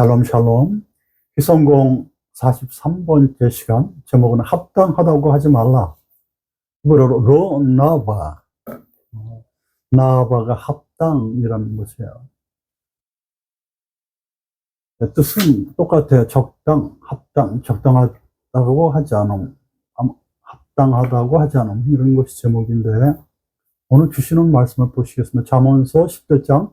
샬롬 샬롬. 기성공 43번째 시간, 제목은 합당하다고 하지 말라. 이거로 로나바, 나바가 합당이라는 것이에요. 뜻은 똑같아요. 적당, 합당, 적당하다고 하지 않음, 합당하다고 하지 않음, 이런 것이 제목인데, 오늘 주시는 말씀을 보시겠습니다. 잠언서 10장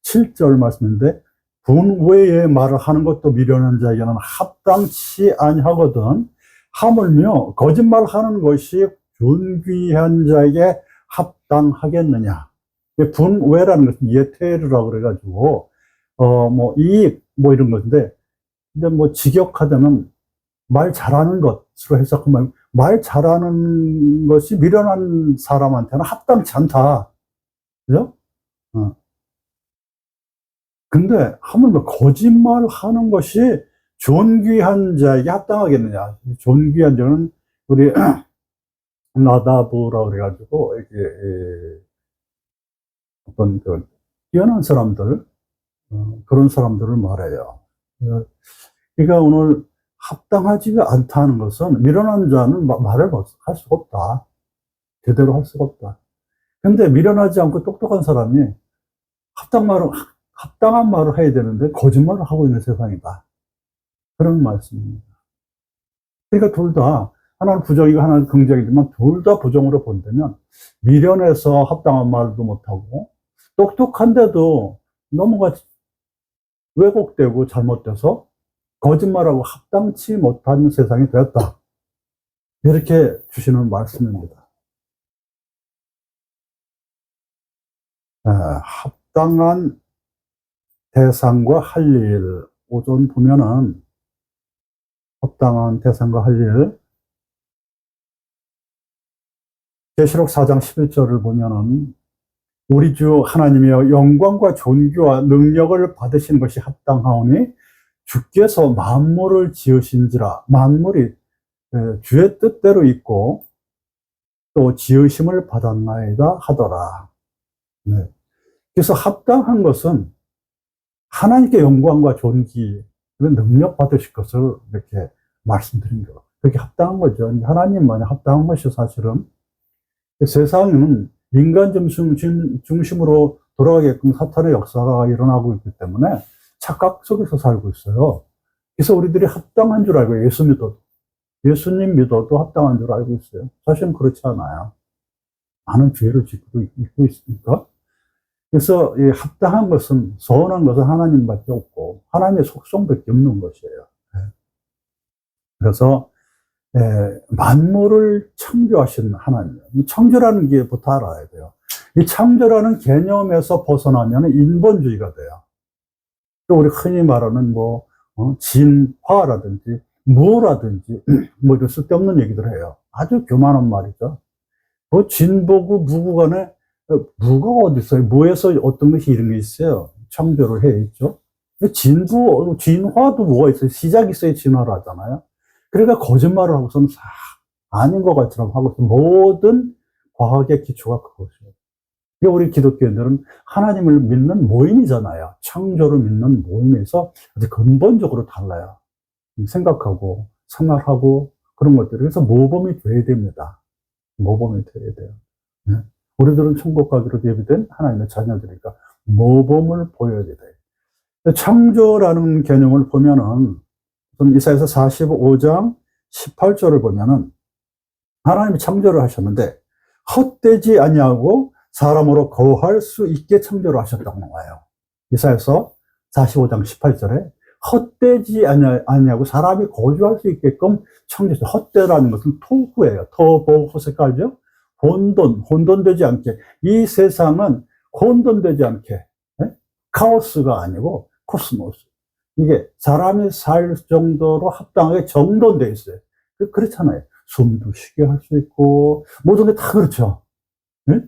7절 말씀인데, 분외의 말을 하는 것도 미련한 자에게는 합당치 아니하거든 하물며 거짓말하는 것이 존귀한 자에게 합당하겠느냐. 분외라는 것은 예테르라고 그래가지고 이익 이런 건데, 근데 직역하자면 말 잘하는 것으로 해석하면 말 잘하는 것이 미련한 사람한테는 합당치 않다. 그죠? 근데 하물며 거짓말 하는 것이 존귀한 자에게 합당하겠느냐. 존귀한 자는 우리 나다부라고 그래가지고 이렇게 어떤 뛰어난 사람들, 그런 사람들을 말해요. 그러니까 오늘 합당하지가 않다는 것은 미련한 자는 말을 할 수가 없다. 제대로 할 수가 없다. 근데 미련하지 않고 똑똑한 사람이 합당한 말을 해야 되는데 거짓말을 하고 있는 세상이다. 그런 말씀입니다. 그러니까 둘 다, 하나는 부정이고 하나는 긍정이지만 둘 다 부정으로 본다면 미련해서 합당한 말도 못하고 똑똑한데도 너무가 왜곡되고 잘못돼서 거짓말하고 합당치 못하는 세상이 되었다. 이렇게 주시는 말씀입니다. 합당한 대상과 할 일, 오전 보면은 합당한 대상과 할 일, 계시록 4장 11절을 보면은 우리 주 하나님이여 영광과 존귀와 능력을 받으시는 것이 합당하오니 주께서 만물을 지으신지라. 만물이 주의 뜻대로 있고 또 지으심을 받았나이다 하더라. 네. 그래서 합당한 것은 하나님께 영광과 존귀, 능력 받으실 것을 이렇게 말씀드린 거. 그게 합당한 거죠. 하나님만이 합당한 것이 사실은 세상은 인간 중심으로 돌아가게끔 사탄의 역사가 일어나고 있기 때문에 착각 속에서 살고 있어요. 그래서 우리들이 합당한 줄 알고 예수님 믿어도 합당한 줄 알고 있어요. 사실은 그렇지 않아요. 많은 죄를 짓고 있고 있으니까. 그래서 이 합당한 것은, 선한 것은 하나님밖에 없고 하나님의 속성밖에 없는 것이에요. 그래서 만물을 창조하신 하나님, 이 창조라는 게부터 알아야 돼요. 이 창조라는 개념에서 벗어나면 인본주의가 돼요. 또 우리 흔히 말하는 진화라든지 무라든지 이런 쓸데없는 얘기들 해요. 아주 교만한 말이죠. 진보고 무구 간에 무가 어디 있어요? 무에서 어떤 것이 이런 게 있어요. 창조를 해 있죠. 진화도 뭐가 있어요? 시작이 있어야 진화를 하잖아요. 그러니까 거짓말을 하고서는 아닌 것 같처럼 하고서 모든 과학의 기초가 그것이에요. 그러니까 우리 기독교인들은 하나님을 믿는 모임이잖아요. 창조를 믿는 모임에서 아주 근본적으로 달라요. 생각하고 생활하고 그런 것들이. 그래서 모범이 돼야 됩니다. 모범이 돼야 돼요. 네? 우리들은 천국 가기로 예비된 하나님의 자녀들이니까 모범을 보여야 돼요. 창조라는 개념을 보면은 이사야서 45장 18절을 보면은 하나님이 창조를 하셨는데 헛되지 아니하고 사람으로 거할 수 있게 창조를 하셨다고 나와요. 이사야서 45장 18절에 헛되지 아니하고 사람이 거주할 수 있게끔 창조했어요. 헛되라는 것은 토후예요. 토보호색깔죠. 혼돈되지 않게. 이 세상은 혼돈되지 않게. 카오스가 아니고 코스모스. 이게 사람이 살 정도로 합당하게 정돈되어 있어요. 그렇잖아요. 숨도 쉬게 할 수 있고 모든 게 다 그렇죠. 네?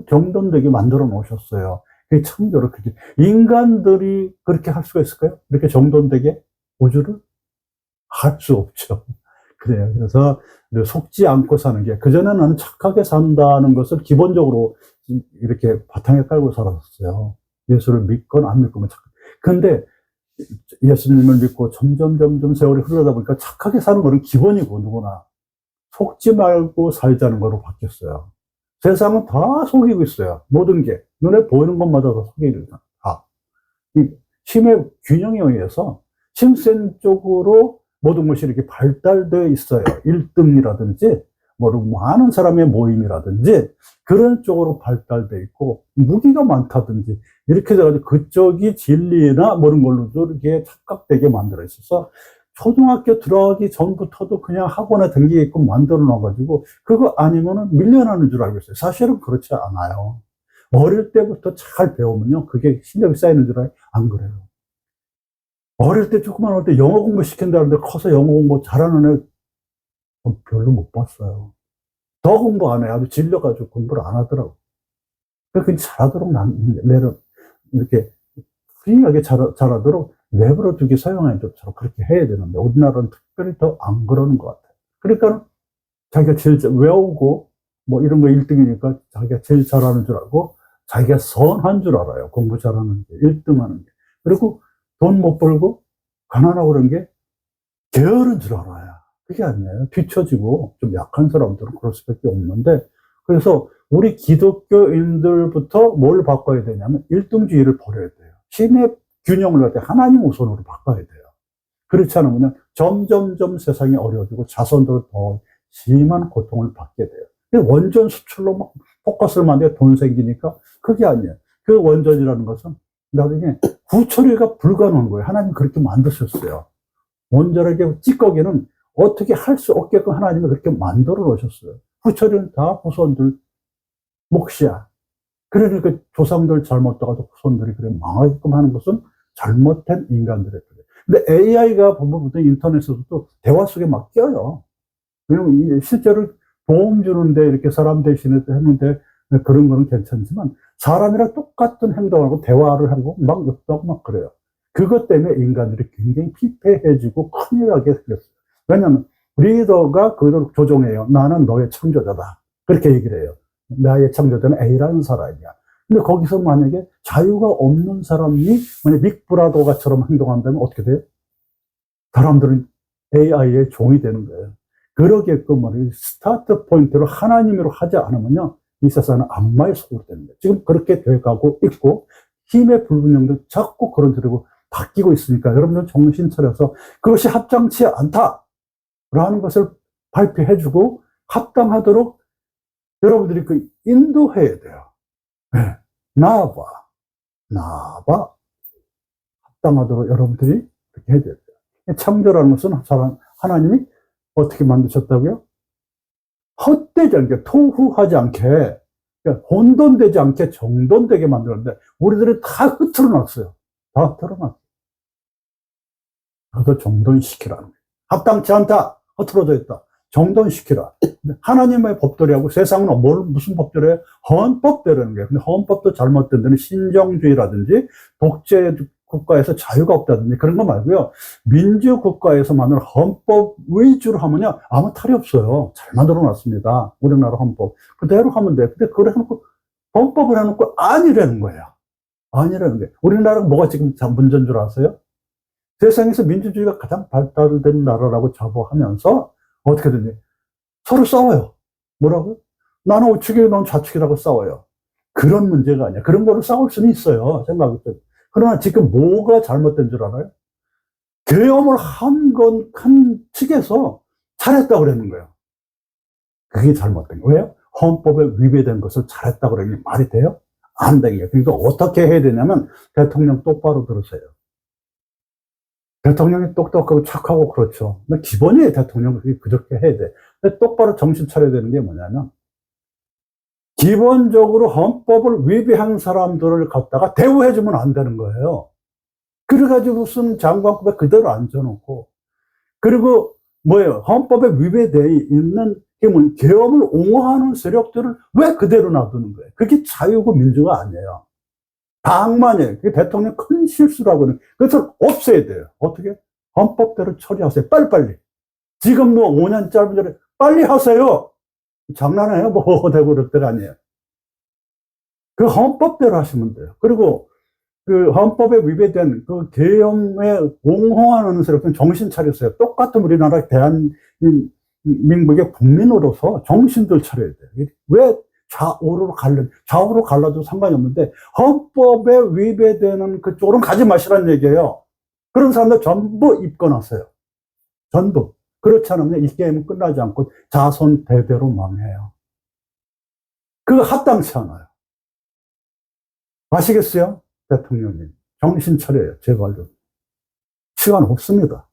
정돈되게 만들어 놓으셨어요. 그 창조를 그렇게. 인간들이 그렇게 할 수가 있을까요? 이렇게 정돈되게 우주를? 할 수 없죠. 그래요. 그래서 속지 않고 사는 게, 그전에는 착하게 산다는 것을 기본적으로 이렇게 바탕에 깔고 살았어요. 예수를 믿건 안 믿건 착하게. 근데 예수님을 믿고 점점 세월이 흐르다 보니까 착하게 사는 거는 기본이고 누구나 속지 말고 살자는 거로 바뀌었어요. 세상은 다 속이고 있어요. 모든 게 눈에 보이는 것마다 다 속이는 다. 이 힘의 균형에 의해서 힘센 쪽으로 모든 것이 이렇게 발달되어 있어요. 1등이라든지 많은 사람의 모임이라든지 그런 쪽으로 발달되어 있고 무기가 많다든지 이렇게 돼가지고 그쪽이 진리나 모든 걸로도 이렇게 착각되게 만들어 있어서 초등학교 들어가기 전부터도 그냥 학원에 등기게끔 만들어 놔가지고 그거 아니면은 밀려나는 줄 알고 있어요. 사실은 그렇지 않아요. 어릴 때부터 잘 배우면요 그게 실력이 쌓이는 줄 알아요? 안 그래요. 어릴 때 조그만 할 때 영어 공부 시킨다는데 커서 영어 공부 잘하는 애 별로 못 봤어요. 더 공부 안 해. 아주 질려가지고 공부를 안 하더라고. 그렇게 잘하도록 내를 이렇게 프리하게 잘하도록 내버려 두기 서양인들처럼 그렇게 해야 되는데 우리나라는 특별히 더 안 그러는 것 같아요. 그러니까 자기가 제일 외우고 뭐 이런 거 1등이니까 자기가 제일 잘하는 줄 알고 자기가 선한 줄 알아요. 공부 잘하는 게 1등 하는 게. 그리고 돈 못 벌고 가난하고 그런 게 게으른 줄 알아요. 그게 아니에요. 뒤처지고 좀 약한 사람들은 그럴 수밖에 없는데 그래서 우리 기독교인들부터 뭘 바꿔야 되냐면 1등주의를 버려야 돼요. 힘의 균형을 갖다 하나님 우선으로 바꿔야 돼요. 그렇지 않으면 점점 세상이 어려워지고 자손들 더 심한 고통을 받게 돼요. 원전 수출로 막 포커스를 만들어 돈 생기니까 그게 아니에요. 그 원전이라는 것은 나중에 후처리가 불가능한 거예요. 하나님 그렇게 만드셨어요. 원전에게 찌꺼기는 어떻게 할 수 없게끔 하나님이 그렇게 만들어 놓으셨어요. 후처리는 다 후손들 몫이야. 그러니까 조상들 잘못다가도 후손들이 그래 망하게끔 하는 것은 잘못된 인간들의 거예요. 근데 AI가 보면 인터넷에서도 대화 속에 막 껴요. 왜냐면 실제로 도움 주는데 이렇게 사람 대신에 했는데 그런 거는 괜찮지만 사람이랑 똑같은 행동하고 대화를 하고 막 욕하고 막 그래요. 그것 때문에 인간들이 굉장히 피폐해지고 큰일 나게 생겼어요. 왜냐하면 리더가 그걸 조종해요. 나는 너의 창조자다. 그렇게 얘기를 해요. 나의 창조자는 A라는 사람이야. 근데 거기서 만약에 자유가 없는 사람이 만약 빅브라더가처럼 행동한다면 어떻게 돼요? 사람들은 AI의 종이 되는 거예요. 그러게끔 말이에요. 스타트 포인트를 하나님으로 하지 않으면요. 이 세상은 악마의 속으로 되는 거예요. 지금 그렇게 돼가고 있고 힘의 불균형도 자꾸 그런 식으로 바뀌고 있으니까 여러분들 정신 차려서 그것이 합당치 않다라는 것을 발표해주고 합당하도록 여러분들이 그 인도해야 돼요. 네. 나와봐. 합당하도록 여러분들이 그렇게 해야 돼요. 창조라는 것은 하나님이 어떻게 만드셨다고요? 헛되지 않게, 토후하지 않게, 혼돈되지 않게 정돈되게 만들었는데, 우리들이 다 흐트러 놨어요. 다 흐트러 놨어요. 그래서 정돈시키라는 거예요. 합당치 않다. 흐트러져 있다. 정돈시키라. 하나님의 법대로하고 세상은 무슨 법대로예요? 헌법대로라는 거예요. 근데 헌법도 잘못된 데는 신정주의라든지 독재 국가에서 자유가 없다든지 그런 거 말고요. 민주국가에서만을 헌법 위주로 하면요. 아무 탈이 없어요. 잘 만들어 놨습니다. 우리나라 헌법. 그대로 하면 돼요. 근데 그걸 해놓고 헌법을 해놓고 아니라는 거예요. 아니라는 거예요. 우리나라가 뭐가 지금 문제인 줄 아세요? 세상에서 민주주의가 가장 발달된 나라라고 자부하면서 어떻게든지 서로 싸워요. 뭐라고요? 나는 우측이고 넌 좌측이라고 싸워요. 그런 문제가 아니야. 그런 거로 싸울 수는 있어요. 생각할 때. 그러나 지금 뭐가 잘못된 줄 알아요? 계엄을 한 측에서 잘했다고 그러는 거예요. 그게 잘못된 거예요. 왜요? 헌법에 위배된 것을 잘했다고 그러니 말이 돼요? 안 되겠어요. 그러니까 어떻게 해야 되냐면 대통령 똑바로 들으세요. 대통령이 똑똑하고 착하고 그렇죠. 근데 기본이에요. 대통령은 그렇게 해야 돼. 근데 똑바로 정신 차려야 되는 게 뭐냐면 기본적으로 헌법을 위배한 사람들을 갖다가 대우해주면 안 되는 거예요. 그래가지고 무슨 장관급에 그대로 앉혀놓고 그리고 뭐예요? 헌법에 위배되어 있는 계엄을 옹호하는 세력들을 왜 그대로 놔두는 거예요? 그게 자유고 민주가 아니에요. 다 악마니에요. 그게 대통령 큰 실수라고는. 그래서 없애야 돼요. 어떻게? 헌법대로 처리하세요. 빨리빨리. 지금 뭐 5년 짧은 전에 빨리 하세요. 장난해요? 뭐 되고 그럴 때가 아니에요. 그 헌법대로 하시면 돼요. 그리고 그 헌법에 위배된 그 계엄에 옹호하는 세력들은 정신 차렸어요. 똑같은 우리나라 대한민국의 국민으로서 정신들 차려야 돼요. 왜 좌우로 갈라도 상관이 없는데 헌법에 위배되는 그쪽으로는 가지 마시라는 얘기예요. 그런 사람들 전부 입건하세요. 전부. 그렇지 않으면 이 게임은 끝나지 않고 자손 대대로 망해요. 그거 합당치 않아요. 아시겠어요? 대통령님. 정신 차려요. 제발요. 시간 없습니다.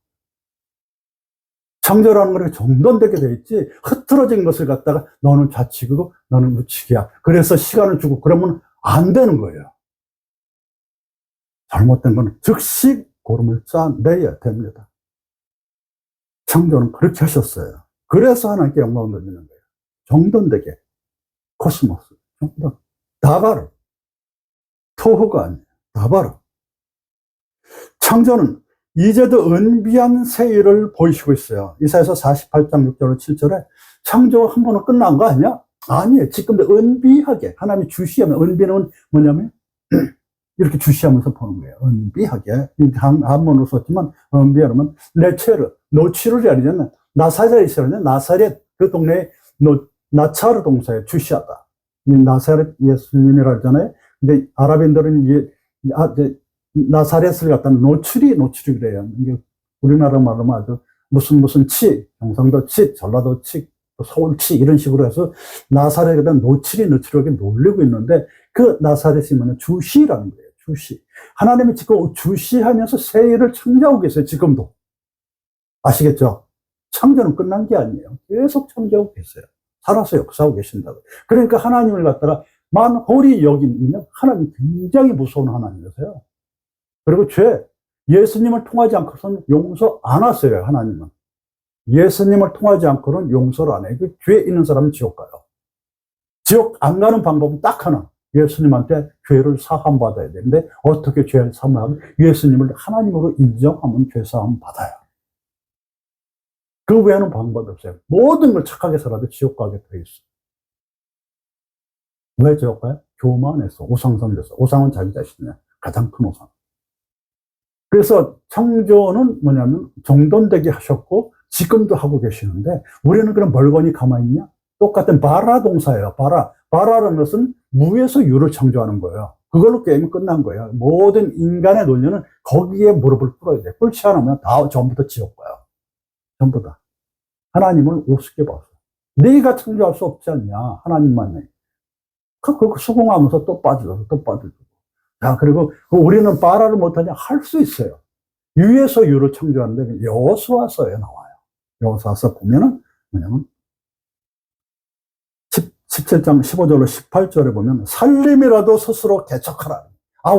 창조라는 건 정돈되게 돼 있지, 흐트러진 것을 갖다가 너는 좌측이고 너는 우측이야. 그래서 시간을 주고 그러면 안 되는 거예요. 잘못된 건 즉시 고름을 짜내야 됩니다. 창조는 그렇게 하셨어요. 그래서 하나님께 영광을 돌리는 거예요. 정돈되게. 코스모스. 정돈. 다바로. 토호가 아니에요. 다바로. 창조는 이제도 은비한 세일을 보이시고 있어요. 이사야서 48장 6절로 7절에 창조 한 번은 끝난 거 아니야? 아니에요. 지금도 은비하게 하나님이 주시하면, 은비는 뭐냐면 이렇게 주시하면서 보는 거예요. 은비하게. 한번으로 썼지만 은비하면 레체르, 노치르이 아니잖아요. 나사렛이라는 나사렛, 그 동네에 나차르 동사에 주시하다. 나사렛 예수님이라 하잖아요. 근데 아랍인들은 나사렛을 갖다 노출이 그래요. 이게 우리나라 말로 아주 무슨 치, 경상도 치, 전라도 치, 서울 치 이런 식으로 해서 나사렛에 대한 노출이게 놀리고 있는데, 그 나사렛이 뭐냐, 주시라는 거예요. 주시. 하나님이 지금 주시하면서 세일을 창조하고 계세요. 지금도. 아시겠죠? 창조는 끝난 게 아니에요. 계속 창조하고 계세요. 살아서 역사하고 계신다고. 그러니까 하나님을 갖다가 만홀히 여기면 하나님 굉장히 무서운 하나님이세요. 그리고 예수님을 통하지 않고서는 용서 안 하세요, 하나님은. 예수님을 통하지 않고는 용서를 안 해요. 죄 있는 사람은 지옥 가요. 지옥 안 가는 방법은 딱 하나. 예수님한테 죄를 사함받아야 되는데, 어떻게 죄를 사함하면 예수님을 하나님으로 인정하면 죄 사함 받아요. 그 외에는 방법이 없어요. 모든 걸 착하게 살아도 지옥 가게 돼 있어요. 왜 지옥 가요? 교만해서, 우상숭배해서. 우상은 자기 자신이에요. 가장 큰 우상. 그래서 창조는 뭐냐면 정돈되게 하셨고 지금도 하고 계시는데, 우리는 그럼 멀거니 가만히 있냐? 똑같은 바라 동사예요. 바라라는 것은 무에서 유를 창조하는 거예요. 그걸로 게임이 끝난 거예요. 모든 인간의 논리는 거기에 무릎을 꿇어야 돼. 꿇지 않으면 다 전부 다 지옥 가요. 전부 다. 하나님을 우습게 봐서. 네가 창조할 수 없지 않냐? 하나님만. 그거 수긍하면서 또 빠지고. 자, 그리고 우리는 바라를 못하냐? 할 수 있어요. 유에서 유를 창조하는데 여호수아서에 나와요. 여호수아서 보면은 뭐냐면 17장 15절로 18절에 보면 살림이라도 스스로 개척하라.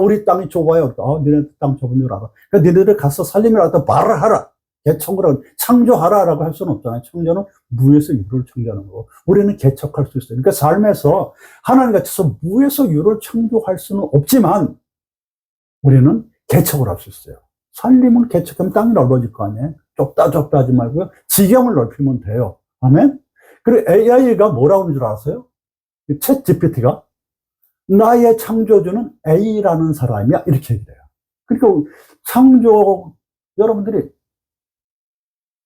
우리 땅이 좁아요. 니네 땅 좁은 줄 알아. 그러니까 니네들 가서 살림이라도 말을 하라. 개척을 하라. 창조하라라고 할 수는 없잖아요. 창조는 무에서 유를 창조하는 거고, 우리는 개척할 수 있어요. 그러니까 삶에서 하나님 같이서 무에서 유를 창조할 수는 없지만 우리는 개척을 할 수 있어요. 살림을 개척하면 땅이 넓어질 거 아니에요. 좁다 하지 말고요. 지경을 넓히면 돼요. 아멘? 그리고 AI가 뭐라고 하는 줄 아세요? 챗 GPT가 나의 창조주는 A라는 사람이야. 이렇게 얘기해요. 그러니까 여러분들이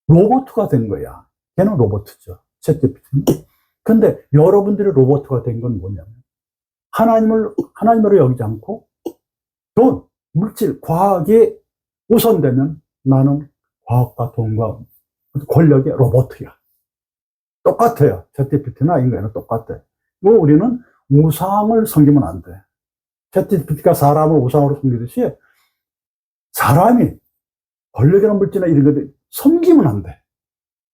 로봇가 된 거야. 걔는 로봇이죠. 챗 GPT는. 근데 여러분들이 로봇가 된 건 뭐냐면, 하나님으로 여기지 않고 돈, 물질, 과학이 우선되면 나는 과학과 돈과 권력의 로봇이야. 똑같아요. 챗GPT나 인간은 똑같아. 우리는 우상을 섬기면 안 돼. 챗GPT가 사람을 우상으로 섬기듯이 사람이 권력이나 물질이나 이런 것들 섬기면 안 돼.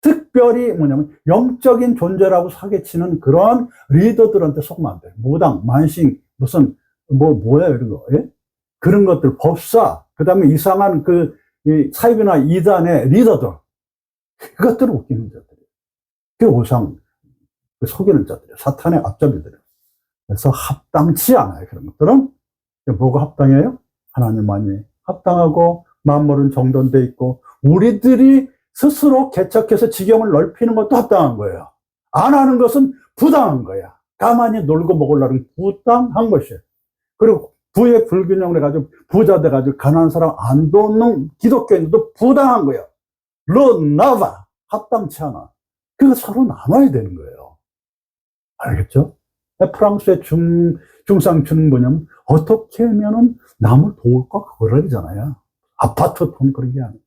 특별히 뭐냐면 영적인 존재라고 사기치는 그런 리더들한테 속으면 안 돼. 무당, 만신, 무슨 뭐야 이런 거. 예? 그런 것들, 법사, 그 다음에 이상한 사이비나 이단의 리더들, 그것들을 웃기는 자들이에요. 그 우상, 속이는 자들이에요. 사탄의 앞잡이들이에요. 그래서 합당치 않아요. 그런 것들은. 뭐가 합당해요? 하나님만이 합당하고 만물은 정돈돼 있고, 우리들이 스스로 개척해서 지경을 넓히는 것도 합당한 거예요. 안 하는 것은 부당한 거야. 가만히 놀고 먹으려는 부당한 것이에요. 그리고 부의 불균형을 해가지고 부자 돼가지고 가난한 사람 안 돕는 기독교인들도 부당한 거예요. 르나바 합당치 않아. 그래서 서로 나눠야 되는 거예요. 알겠죠? 프랑스의 중상층은 뭐냐면 어떻게 하면은 남을 도울까 그러잖아요. 아파트 돈 그런 게 아니에요.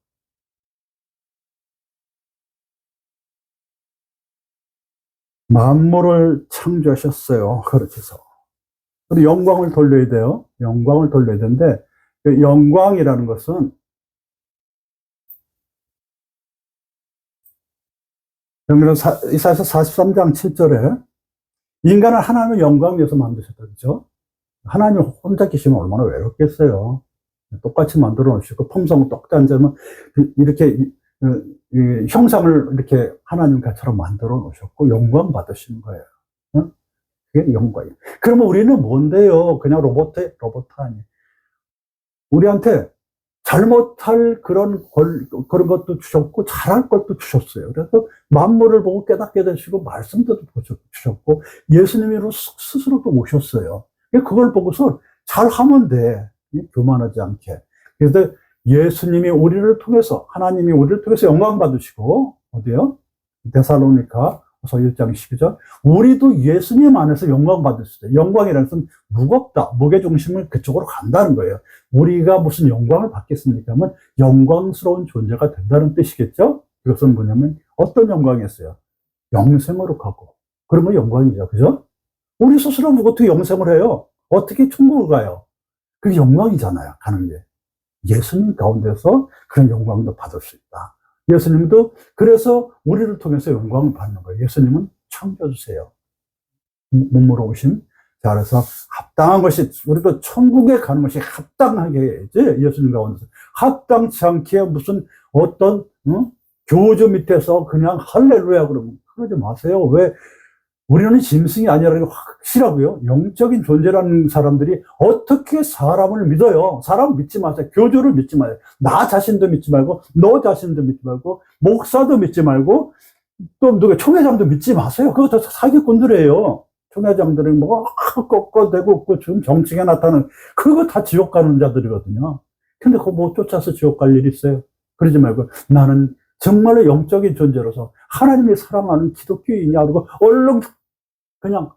만물을 창조하셨어요. 그렇게서. 그리고 영광을 돌려야 돼요. 영광을 돌려야 되는데 그 영광이라는 것은 이사야서 43장 7절에 인간을 하나님의 영광 위해서 만드셨다. 그죠? 하나님 혼자 계시면 얼마나 외롭겠어요. 똑같이 만들어 놓으시고, 품성 똑같이 앉으면, 이렇게, 형상을 이렇게 하나님과처럼 만들어 놓으셨고, 영광 받으시는 거예요. 응? 그게 영광이에요. 그러면 우리는 뭔데요? 그냥 로봇 아니에요. 우리한테 잘못할 그런 것도 주셨고, 잘할 것도 주셨어요. 그래서 만물을 보고 깨닫게 되시고, 말씀도 주셨고, 예수님으로 스스로도 오셨어요. 그걸 보고서 잘하면 돼. 교만하지 않게. 그래서 예수님이 우리를 통해서, 하나님이 우리를 통해서 영광 받으시고, 어디요? 데살로니가 1장 12절. 우리도 예수님 안에서 영광 받을 수 있어요. 영광이라는 것은 무겁다. 무게중심을 그쪽으로 간다는 거예요. 우리가 무슨 영광을 받겠습니까? 하면 영광스러운 존재가 된다는 뜻이겠죠? 그것은 뭐냐면 어떤 영광이었어요? 영생으로 가고. 그러면 영광이죠. 그죠? 우리 스스로 어떻게 영생을 해요? 어떻게 천국을 가요? 그게 영광이잖아요. 가는 게. 예수님 가운데서 그런 영광도 받을 수 있다. 예수님도 그래서 우리를 통해서 영광을 받는 거예요. 예수님은 창조주세요. 몸으로 오신. 자, 그래서 합당한 것이, 우리도 천국에 가는 것이 합당하게 해야지. 예수님 가운데서. 합당치 않게 무슨 어떤, 교주 밑에서 그냥 할렐루야 그러면 그러지 마세요. 왜? 우리는 짐승이 아니라는 게 확실하고요. 영적인 존재라는 사람들이 어떻게 사람을 믿어요? 사람 믿지 마세요. 교주를 믿지 마세요. 나 자신도 믿지 말고, 너 자신도 믿지 말고, 목사도 믿지 말고, 또 누가 총회장도 믿지 마세요. 그거 다 사기꾼들이에요. 총회장들은 뭐 꺾어대고 지금 정치에 나타나는 그거 다 지옥 가는 자들이거든요. 근데 그거 못 쫓아서 지옥 갈 일이 있어요. 그러지 말고 나는 정말로 영적인 존재로서 하나님이 사랑하는 기독교인이야. 그리고 얼른 그냥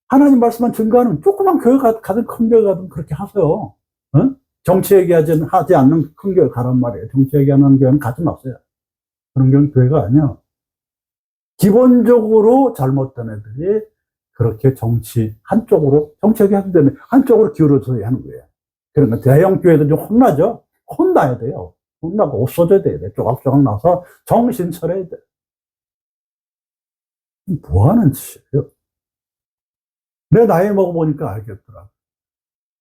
하나님 말씀만 증거하는 조그만 교회 가든 큰 교회 가든 그렇게 하세요. 응? 정치 얘기하지 않는 큰 교회 가란 말이에요. 정치 얘기하는 교회는 가지 마세요. 그런 교회는 교회가 아니야. 기본적으로 잘못된 애들이 그렇게 정치 얘기하기 때문에 한쪽으로 기울어서 하는 거예요. 그러니까 대형 교회들 좀 혼나죠? 혼나야 돼요. 혼나고 없어져야 돼요. 조각조각 나서 정신 차려야 돼. 뭐 하는 짓이에요? 내 나이 먹어보니까 알겠더라.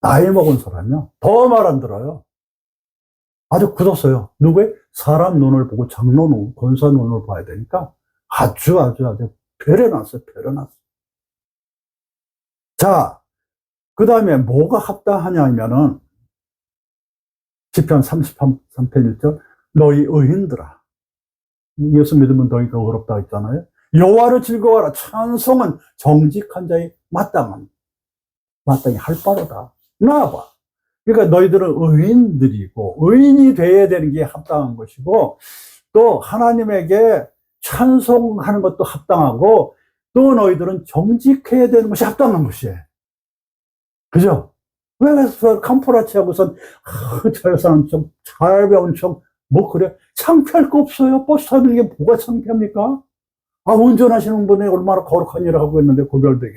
나이 먹은 사람이요. 더 말 안 들어요. 아주 굳었어요. 누구의? 사람 눈을 보고 장로 눈, 권사 눈을 봐야 되니까 아주 배려났어요. 자, 그 다음에 뭐가 합당하냐면은 시편 33편 1절 너희 의인들아. 예수 믿으면 너희가 어렵다 했잖아요. 여호와를 즐거워하라. 찬송은 정직한 자의 마땅히 할 바로다. 나와봐. 그러니까 너희들은 의인들이고 의인이 돼야 되는 게 합당한 것이고 또 하나님에게 찬송하는 것도 합당하고 또 너희들은 정직해야 되는 것이 합당한 것이에요. 그죠? 왜 캄포라치 하고선 저 사람 좀 잘 배운 척 뭐 그래? 창피할 거 없어요. 버스 타는 게 뭐가 창피합니까? 운전하시는 분이 얼마나 거룩한 일을 하고 있는데 고별되게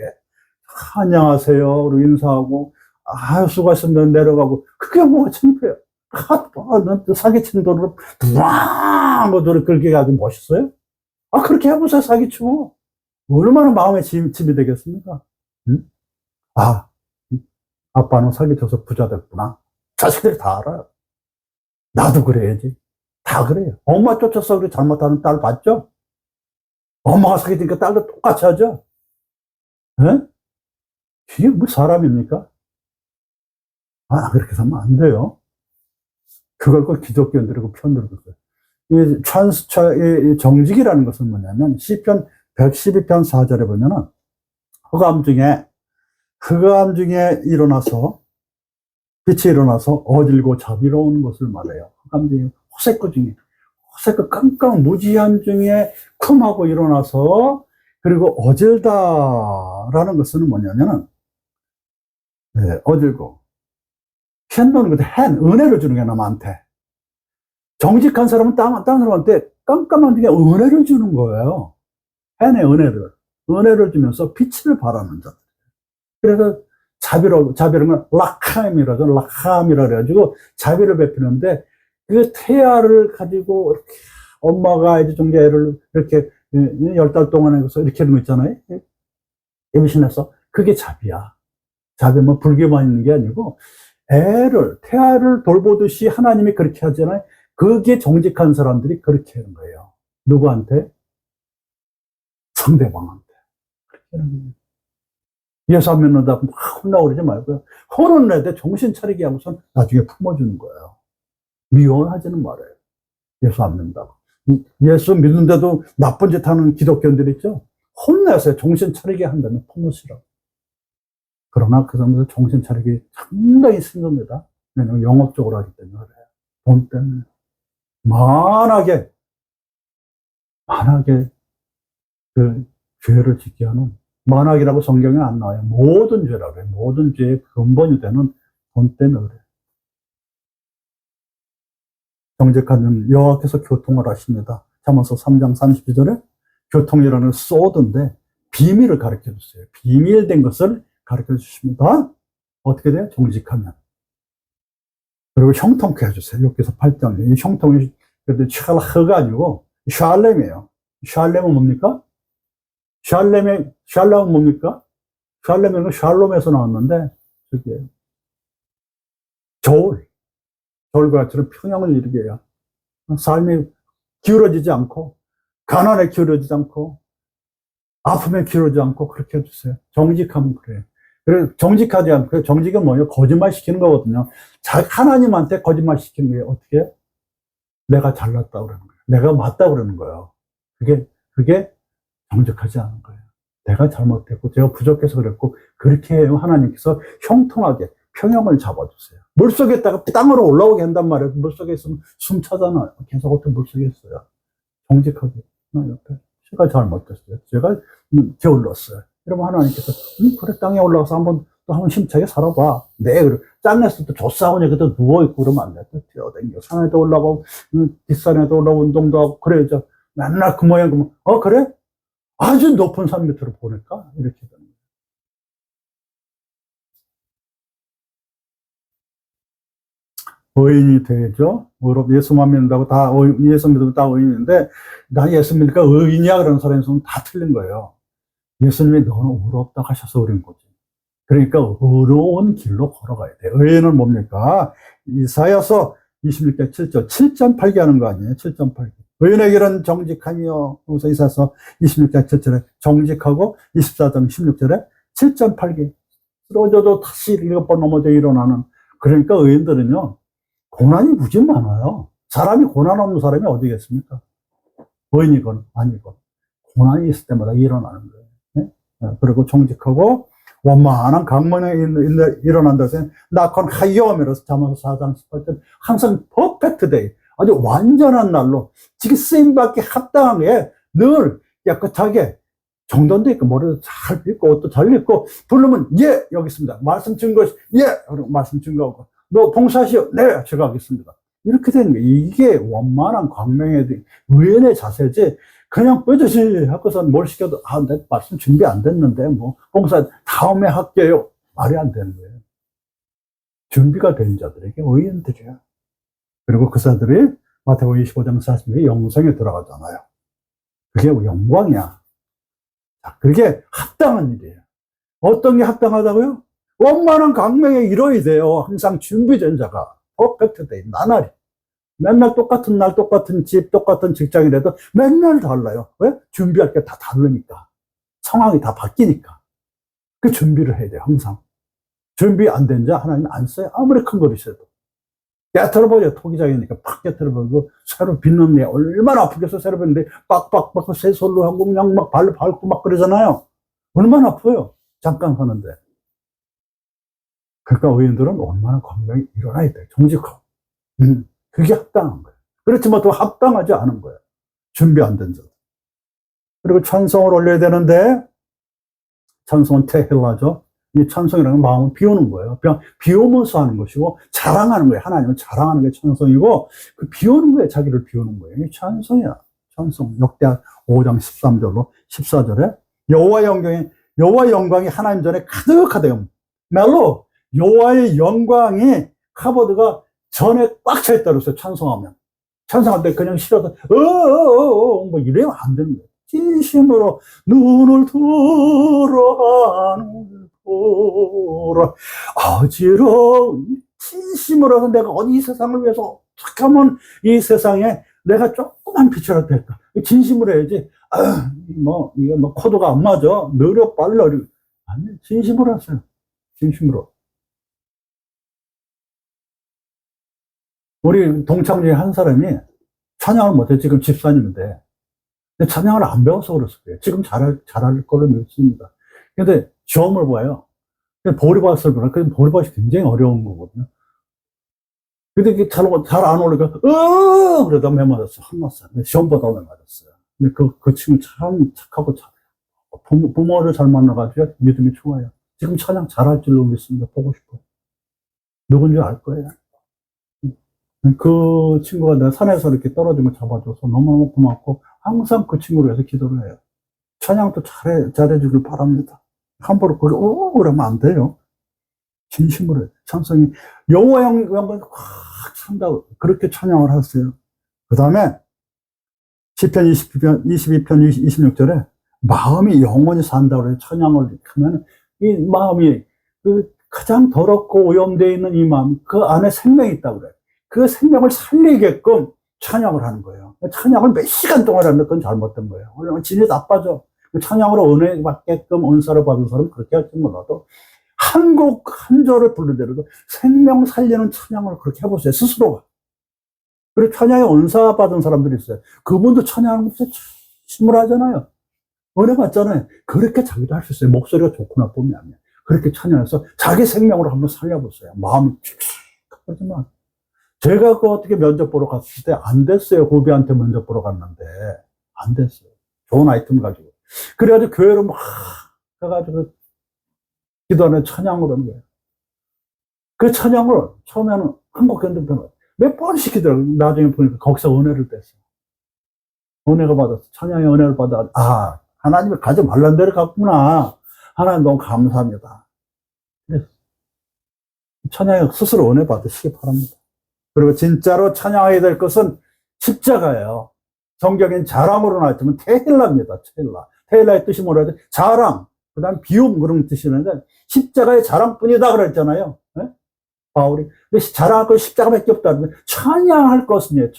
안녕하세요 그리고 인사하고 수고하셨습니다 내려가고 그게 뭐가 창피해요. 사기친 돈으로 뭐 그렇게 아주 멋있어요? 그렇게 해보세요. 사기치고 얼마나 마음에 짐이 되겠습니까? 응? 아빠는 사기쳐서 부자 됐구나. 자식들이 다 알아요. 나도 그래야지. 다 그래요. 엄마 쫓아서 그렇게 잘못하는 딸 봤죠? 엄마가 사기치니까 딸도 똑같이 하죠? 네? 이게 뭐 사람입니까? 그렇게 하면 안 돼요. 그걸 꼭 기독교인들이고 편들고 있어요. 이 정직이라는 것은 뭐냐면, 시편 112편 4절에 보면은, 흑암 중에 일어나서 빛이 일어나서 어질고 자비로운 것을 말해요. 흑암중에 호세코 중에 호세코 깜깜 무지한 중에 쿰하고 일어나서 그리고 어질다라는 것은 뭐냐면은 네, 어질고 캔도는 한 은혜를 주는 게 남한테 정직한 사람은 다른 사람한테 깜깜한 중에 은혜를 주는 거예요. 헨의 은혜를 주면서 빛을 발하는 자. 그래서 자비로운 건 라캄이라죠. 라캄이라 그래가지고 자비를 베푸는데 그 태아를 가지고 이렇게 엄마가 이제 좀 애를 이렇게 10달 동안 해서 이렇게 하는 거 있잖아요. 임신해서 그게 자비야. 자비 뭐 불교만 있는 게 아니고 태아를 돌보듯이 하나님이 그렇게 하잖아요. 그게 정직한 사람들이 그렇게 하는 거예요. 누구한테? 상대방한테. 그렇게 하는 거예요. 예수 안 믿는다고 막 혼나고 그러지 말고요. 혼을 내되 정신 차리게 하고선 나중에 품어주는 거예요. 미워하지는 말아요. 예수 안 믿는다고. 예수 믿는데도 나쁜 짓 하는 기독교인들 있죠? 혼내서 정신 차리게 한다면 품으시라고. 그러나 그 사람들 정신 차리기 상당히 힘듭니다. 왜냐면 영업적으로 하기 때문에 그래요. 돈 때문에. 만하게 그 죄를 짓게 하는 만악이라고 성경에 안 나와요. 모든 죄라고 해요. 모든 죄의 근본이 되는 돈 때문에 그래요. 정직한 여호와께서 교통을 하십니다. 잠언서 3장 32절에 교통이라는 소드인데 비밀을 가르쳐 주세요. 비밀된 것을 가르쳐 주십니다. 어떻게 돼요? 정직하면. 그리고 형통케 해주세요. 여기서 8장. 이 형통이 그래도 샬흐가 아니고 샬렘이에요. 샬렘은 뭡니까? 샬렘은 뭡니까? 샬렘은 샬롬에서 나왔는데, 저기, 겨울과처럼 평형을 이루게 해요. 삶이 기울어지지 않고, 가난에 기울어지지 않고, 아픔에 기울어지지 않고, 그렇게 해주세요. 정직하면 그래요. 그래서 정직하지 않고, 정직은 뭐예요? 거짓말 시키는 거거든요. 하나님한테 거짓말 시키는 거예요. 어떻게 해요? 내가 잘났다고 그러는 거예요. 내가 맞다고 그러는 거예요. 그게 정직하지 않은 거예요. 내가 잘못했고 제가 부족해서 그랬고 그렇게 해요. 하나님께서 형통하게 평형을 잡아주세요. 물속에다가 땅으로 올라오게 한단 말이에요. 물속에 있으면 숨 차잖아요. 계속 어떤 물속에 있어요. 정직하게. 옆에 제가 잘못했어요. 제가 게을렀어요. 이러면 하나님께서 그래 땅에 올라가서 한번 힘차게 살아봐. 네, 그래. 짠냈을 때 조싸우니 그때 누워있고 그러면 안 돼. 또 뛰어다니고 산에도 올라가고 뒷산에도 올라가고 운동도 하고 그래야죠. 맨날 그 모양 그래? 아주 높은 산 밑으로 보낼까? 이렇게 되는 거예요. 의인이 되죠. 예수만 믿는다고 예수 믿으면 다 의인인데, 나 예수 믿으니까 의인이야. 그러는 사람이 있으면 다 틀린 거예요. 예수님이 너는 의롭다 하셔서 의인 거지. 그러니까 의로운 길로 걸어가야 돼. 의인은 뭡니까? 이사야서 26장 7절, 7.8개 하는 거 아니에요? 7.8개. 의인의 길은 정직하며, 그래서 이사야서 26장 7절에 정직하고 24장 16절에 7.8개. 쓰러져도 다시 7번 넘어져 일어나는. 그러니까 의인들은요, 고난이 무지 많아요. 사람이 고난 없는 사람이 어디겠습니까? 의인이건 아니건. 고난이 있을 때마다 일어나는 거예요. 네? 그리고 정직하고 원만한 강mon에 일어난다 해서 낙헌 하이엄이라서 잠언서 4장 18절 항상 퍼펙트 데이 아주 완전한 날로 지금 쓰임받기 합당하게 늘 깨끗하게 정돈돼 있고 머리도 잘 빗고 옷도 잘 입고 부르면 예 여기 있습니다. 말씀 증거 예 말씀 증거하고 너 봉사하시오 네 제가 하겠습니다. 이렇게 되는 거예요. 이게 원만한 광명의 의인의 자세지 그냥 뼈저씨 하고선 뭘 시켜도 내 말씀 준비 안 됐는데 뭐 봉사 다음에 할게요. 말이 안 되는 거예요. 준비가 된 자들에게 의인들이야. 그리고 그 사람들이 마태복음 25장 40절에 영생에 들어가잖아요. 그게 영광이야. 자, 그게 합당한 일이에요. 어떤 게 합당하다고요? 원만한 강명에 이뤄야 돼요. 항상 준비된 자가 퍼펙트 돼 나날이. 맨날 똑같은 날, 똑같은 집, 똑같은 직장이라도 맨날 달라요. 왜? 준비할 게 다 다르니까. 상황이 다 바뀌니까. 그 준비를 해야 돼요, 항상. 준비 안 된 자 하나님 안 써요. 아무리 큰 거 있어도. 깨트려버려, 토기장이니까 팍 깨트려버리고, 새로 빚는 애 얼마나 아프겠어, 새로 빚는데 빡빡빡 새솔로 하고 그냥 막 발로 밟고 막 그러잖아요. 얼마나 아파요. 잠깐 하는데. 그러니까 의인들은 원만한 광명이 일어나야 돼. 정직하고. 그게 합당한 거예요. 그렇지만 또 합당하지 않은 거예요. 준비 안 된 자. 그리고 찬송을 올려야 되는데, 찬송은 테헬라죠. 이 찬송이라는 마음을 비우는 거예요. 그냥 비우면서 하는 것이고, 자랑하는 거예요. 하나님은 자랑하는 게 찬송이고, 그 비우는 거예요. 자기를 비우는 거예요. 이게 찬송이야. 찬송. 역대하 5장 13절로 14절에, 여호와의 영광이 하나님 전에 가득하대요. 멜로, 여호와의 영광이 카보드가 전에 꽉 차 있다 그랬어요. 찬송하면. 찬송할 때 그냥 싫어서 뭐 이래면 안 되는 거예요. 진심으로 눈을 들어 하늘 보라 어지러운 진심으로 해서 내가 어디 이 세상을 위해서 잠깐만 이 세상에 내가 조그만 빛이라도 될까 진심으로 해야지. 이게 코드가 안 맞아 느려 빨라 아니 진심으로 하세요. 진심으로. 우리 동창 중에 한 사람이 찬양을 못해. 지금 집사님인데. 근데 찬양을 안 배워서 그랬을 거예요. 지금 잘할 걸로 믿습니다. 근데 시험을 봐요. 보리밭을 보라. 그 보리밭이 굉장히 어려운 거거든요. 근데 이게 잘 안 오르니까, 그러다 매 맞았어. 혼났어요. 시험 보다 매 맞았어요. 근데 그 친구 참 착하고 부모를 잘 만나가지고 믿음이 좋아요. 지금 찬양 잘할 줄로 믿습니다. 보고 싶어요. 누군지 알 거예요. 그 친구가 내가 산에서 이렇게 떨어진 걸 잡아줘서 너무너무 고맙고 항상 그 친구를 위해서 기도를 해요. 찬양도 잘해주길 바랍니다. 함부로 그러면 안 돼요. 진심으로 해요. 찬송이 여호와 영광이 확 찬다고 그렇게 찬양을 하세요. 그 다음에 시편 22편 26절에 마음이 영원히 산다고 해요. 찬양을 하면 이 마음이 그 가장 더럽고 오염되어 있는 이 마음 그 안에 생명이 있다고 그래요. 그 생명을 살리게끔 찬양을 하는 거예요. 찬양을 몇 시간 동안 하는 건 잘못된 거예요. 왜냐면 진이 나빠져. 찬양으로 은혜 받게끔 은사를 받은 사람은 그렇게 할지 몰라도 한 곡 한 절을 부르더라도 생명 살리는 찬양을 그렇게 해보세요. 스스로가. 그리고 찬양에 은사 받은 사람들이 있어요. 그분도 찬양하는 것에 힘을 하잖아요. 은혜 받잖아요. 그렇게 자기도 할 수 있어요. 목소리가 좋고 나쁘면 아니에요. 그렇게 찬양해서 자기 생명으로 한번 살려보세요. 마음이 칙칙하지만 제가 그 어떻게 면접 보러 갔을 때 안 됐어요. 후배한테 면접 보러 갔는데 안 됐어요. 좋은 아이템 가지고. 그래가지고 교회로 막 가가지고 기도하는 찬양을 하는 거예요. 그 찬양을 처음에는 한국 견뎌서 몇 번 시키더라고요. 나중에 보니까 거기서 은혜를 뺐어요. 은혜가 받았어. 찬양의 은혜를 받아. 하나님이 가지 말란 데를 갔구나. 하나님 너무 감사합니다. 찬양에 스스로 은혜 받으시기 바랍니다. 그리고 진짜로 찬양해야 될 것은 십자가예요. 성경엔 자랑으로 나왔지만 테헬라입니다. 테헬라의 뜻이 뭐라 하죠? 자랑, 그 다음 비움 그런 뜻이 있는데 십자가의 자랑뿐이다 그랬잖아요. 네? 바울이. 근데 자랑할 건 십자가밖에 없다. 찬양할 것은요.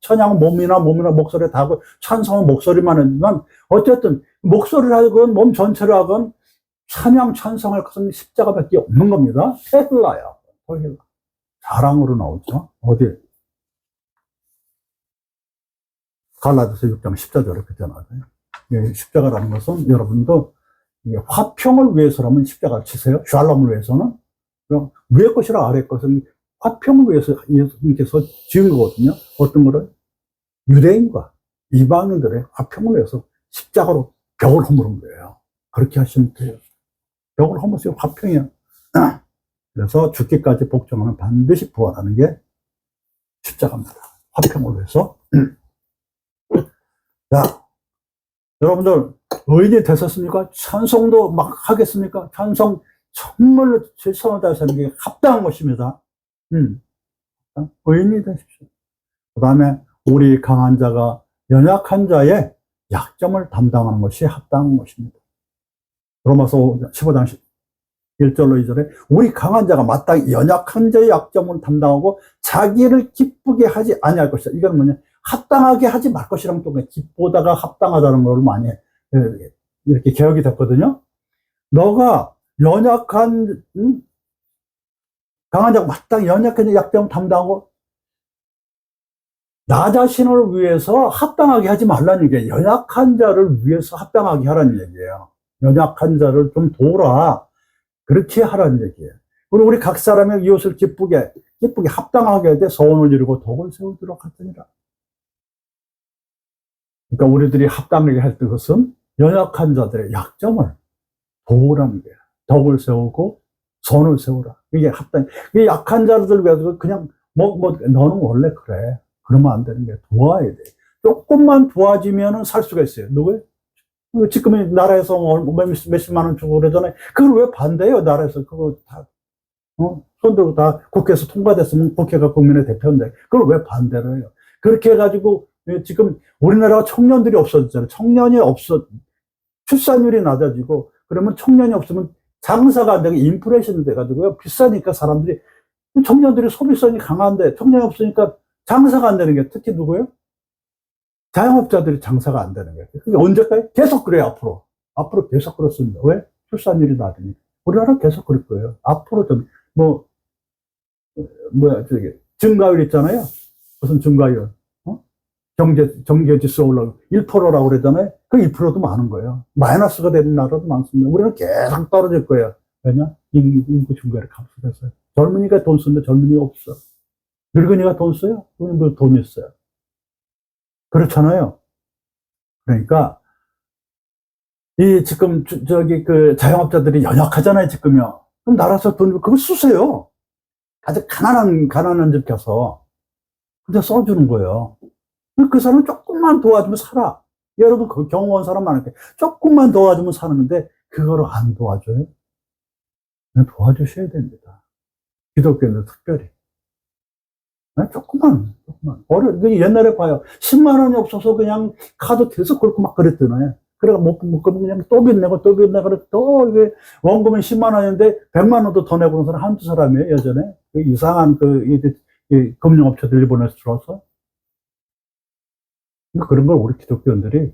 찬양은 몸이나 목소리에 다 하고 찬송은 목소리만 하지만 어쨌든 목소리를 하건 몸 전체를 하건 찬송할 것은 십자가밖에 없는 겁니다. 테헬라야. 테헬라. 자랑으로 나오죠. 어디? 갈라디아서 6장 14절에 그때 나와요. 십자가라는 것은 여러분도 화평을 위해서라면 십자가를 치세요. 샬롬을 위해서는. 위의 것이라 아래 것은 화평을 위해서 예수님께서 지은 거거든요. 어떤 거를? 유대인과 이방인들의 화평을 위해서 십자가로 벽을 허무른 거예요. 그렇게 하시면 돼요. 벽을 허무세요. 화평이야. 그래서 죽기까지 복종하면 반드시 부활하는 게 십자가입니다. 화평을 위해서. 자, 여러분들 의인이 되셨습니까? 찬송도 막 하겠습니까? 찬송 정말로 최선을 다해서 하는 게 합당한 것입니다. 의인이 되십시오. 그 다음에 우리 강한 자가 연약한 자의 약점을 담당하는 것이 합당한 것입니다. 로마서 15장 1절로 2절에 우리 강한 자가 마땅히 연약한 자의 약점을 담당하고 자기를 기쁘게 하지 아니할 것이다. 이건 뭐냐? 합당하게 하지 말 것이랑 똑같아요. 기쁘다가 합당하다는 걸 많이 이렇게 개혁이 됐거든요. 너가 연약한 강한 자가 마땅히 연약한 자의 약점을 담당하고 나 자신을 위해서 합당하게 하지 말라는 얘기예요. 연약한 자를 위해서 합당하게 하라는 얘기예요. 연약한 자를 좀 도우라. 그렇게 하라는 얘기예요. 그리고 우리 각 사람의 이웃을 기쁘게 합당하게 할 때 소원을 이루고 덕을 세우도록 하더니라. 그러니까 우리들이 합당하게 할 것은 연약한 자들의 약점을 도우라는 거야. 덕을 세우고 선을 세우라. 이게 합당. 이게 약한 자들 위해서 그냥 너는 원래 그래. 그러면 안 되는 거야. 도와야 돼. 조금만 도와주면은 살 수가 있어요. 누구예요? 지금 나라에서 몇십만 원 주고 그러잖아요. 그걸 왜 반대해요? 나라에서 그거 다 손들고 다 국회에서 통과됐으면 국회가 국민의 대표인데 그걸 왜 반대를 해요? 그렇게 해가지고 지금 우리나라가 청년들이 없어졌잖아요. 청년이 출산율이 낮아지고 그러면 청년이 없으면 장사가 안 되고 인플레이션이 돼가지고요. 비싸니까 사람들이 청년들이 소비성이 강한데 청년이 없으니까 장사가 안 되는 게 특히 누구예요? 자영업자들이 장사가 안 되는 거예요. 그게 언제까지? 계속 그래요, 앞으로. 앞으로 계속 그렇습니다. 왜? 출산율이 낮으니까. 우리나라 계속 그럴 거예요. 앞으로 좀, 증가율 있잖아요. 무슨 증가율? 경제 지수 올라가고 1%라고 그러잖아요. 그 1%도 많은 거예요. 마이너스가 되는 나라도 많습니다. 우리는 계속 떨어질 거예요. 왜냐? 인구 증가를 감소해서요. 젊은이가 돈 쓰는데 젊은이가 없어. 늙은이가 돈 써요? 우리는 돈 있어요. 그렇잖아요. 그러니까, 지금, 자영업자들이 연약하잖아요, 지금요. 그럼 나라에서 그걸 쓰세요. 아주 가난한 집 가서. 근데 써주는 거예요. 그 사람은 조금만 도와주면 살아. 여러분, 그 경우 온 사람 많을 때, 조금만 도와주면 사는데, 그거를 안 도와줘요? 그냥 도와주셔야 됩니다. 기독교인들 특별히. 조금만. 옛날에 봐요. 10만 원이 없어서 그냥 카드 계속 그렇고 막 그랬잖아요. 그래가 못 그냥 또 빚내고 또 이게 원금은 10만 원인데 100만 원도 더 내고 그런 사람 한두 사람이에요, 예전에. 이상한 금융업체들 일본에서 들어와서. 그런 걸 우리 기독교인들이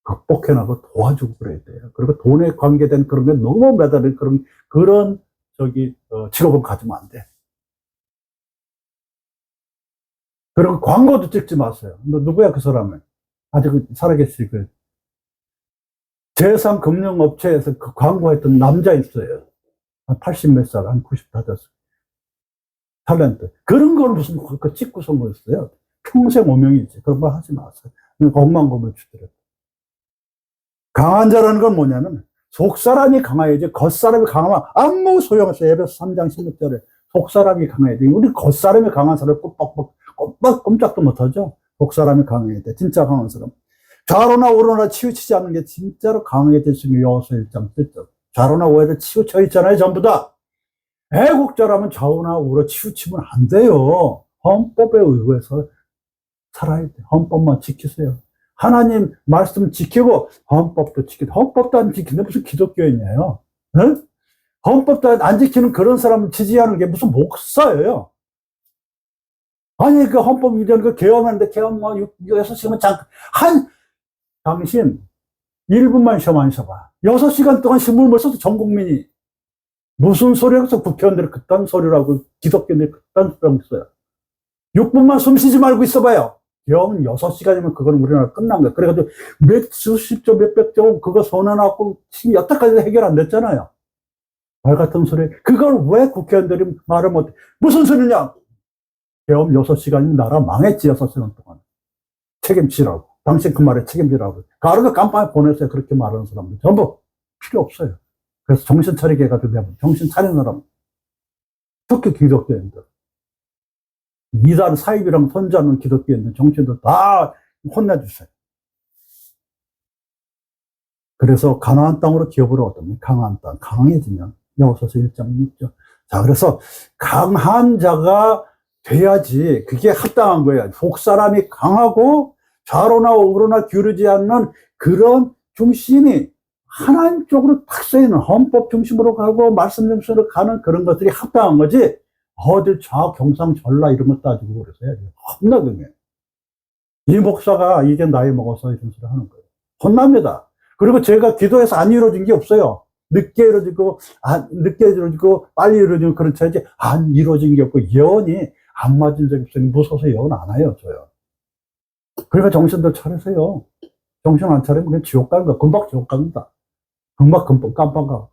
극복해나고 도와주고 그래야 돼요. 그리고 돈에 관계된 그런 게 너무 매달릴 그런 직업을 가지면 안 돼. 그리고 광고도 찍지 마세요. 누구야, 그 사람은? 아직 살아계시, 재산금융업체에서 그 광고했던 남자 있어요. 한 80 몇 살, 한 90 다 됐어요. 탤런트. 그런 걸 무슨 찍고 선거였어요. 평생 오명이지. 그런 거 하지 마세요. 억만 검을 주더라고요. 강한 자라는 건 뭐냐면, 속사람이 강해야지, 겉사람이 강하면 아무 소용없어요. 에베소 3장 16절에. 속사람이 강해야지. 우리 겉사람이 강한 사람을 꼼짝도 못하죠. 속사람이 강해야 돼. 진짜 강한 사람. 좌로나 우로나 치우치지 않는 게 진짜로 강하게 될 수 있는 여호수아 1장 7절. 좌로나 우로나 치우쳐 있잖아요, 전부 다. 애국자라면 좌우나 우로 치우치면 안 돼요. 헌법에 의해서 살아야 돼. 헌법만 지키세요. 하나님 말씀 지키고 헌법도 지키고, 헌법도 안 지키는데 무슨 기독교인이에요? 응? 헌법도 안 지키는 그런 사람을 지지하는 게 무슨 목사예요? 아니, 그 헌법 위반, 개헌하는데 개헌 6시간 당신 1분만 시험 쉬어봐. 6시간 동안 신문을 못 써서 전 국민이. 무슨 소리라서 국회의원들이 그딴 소리라고, 기독교인들이 그딴 소리라고 있어요. 6분만 숨 쉬지 말고 있어봐요. 영 6시간이면 그건 우리나라 끝난 거야. 그래가지고 수십조, 몇백조 그거 손해놨고, 여태까지 해결 안 됐잖아요. 말 같은 소리. 그걸 왜 국회의원들이 말을 못해? 무슨 소리냐? 개엄 6시간이면 나라 망했지, 6시간 동안. 책임지라고. 당신 그 말에 책임지라고. 가로도 깜빡이 보냈어요. 그렇게 말하는 사람들. 전부 필요 없어요. 그래서 정신 차리게 해가지고 정신 차리는 사람. 특히 기독교인들. 이단 사입이랑 손잡는 기독교인들, 정치인들 다 혼내주세요. 그래서 가나안 땅으로 기업을 얻으면 강한 땅, 강해지면 여호수아서 1장 6절. 자, 그래서 강한 자가 돼야지 그게 합당한 거예요. 속사람이 강하고 좌로나 우로나 기울이지 않는 그런 중심이 하나님 쪽으로 탁 쏘이는 헌법 중심으로 가고 말씀 중심으로 가는 그런 것들이 합당한 거지. 어딜 경상 전라 이런 거 따지고 그러세요. 혼나경해. 이 목사가 이제 나이 먹어서 이런 소리 하는 거예요. 혼납니다. 그리고 제가 기도해서 안 이루어진 게 없어요. 늦게 이루어지고 빨리 이루어지고 그런 차이지 안 이루어진 게 없고 예언이 안 맞은 적이 없어요. 무서워서 예언 안 해요, 저요. 그러니까 정신들 차리세요. 정신 안 차리면 그냥 지옥 가는 거야. 금방 지옥 갑니다. 금방 깜빡 가.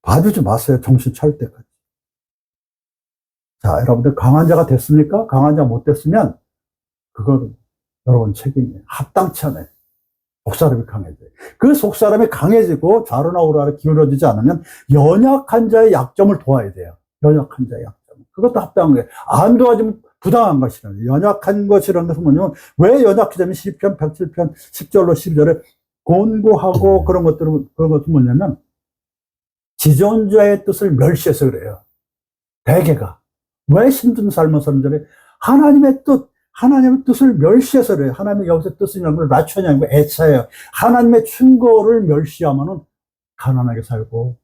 봐주지 마세요. 정신 차릴 때까지. 자, 여러분들 강한 자가 됐습니까? 강한 자가 못 됐으면 그건 여러분 책임이에요. 합당치 않아요. 속사람이 강해져요. 그 속사람이 강해지고 좌로나 우로나 기울어지지 않으면 연약한 자의 약점을 도와야 돼요. 연약한 자의 약점. 그것도 합당한 거예요. 안 도와주면 부당한 것이라는 거예요. 연약한 것이라는 것은 뭐냐면 왜 연약해지면 시편 107편 10절로 12절에 곤고하고 그런 것들은 뭐냐면 지존자의 뜻을 멸시해서 그래요. 대개가. 왜 힘든 삶을 사는 자리? 하나님의 뜻을 멸시해서 그래요. 하나님의 여기서 뜻이냐는 걸 낮춰냐, 아니고 애차예요. 하나님의 충고를 멸시하면은 가난하게 살고,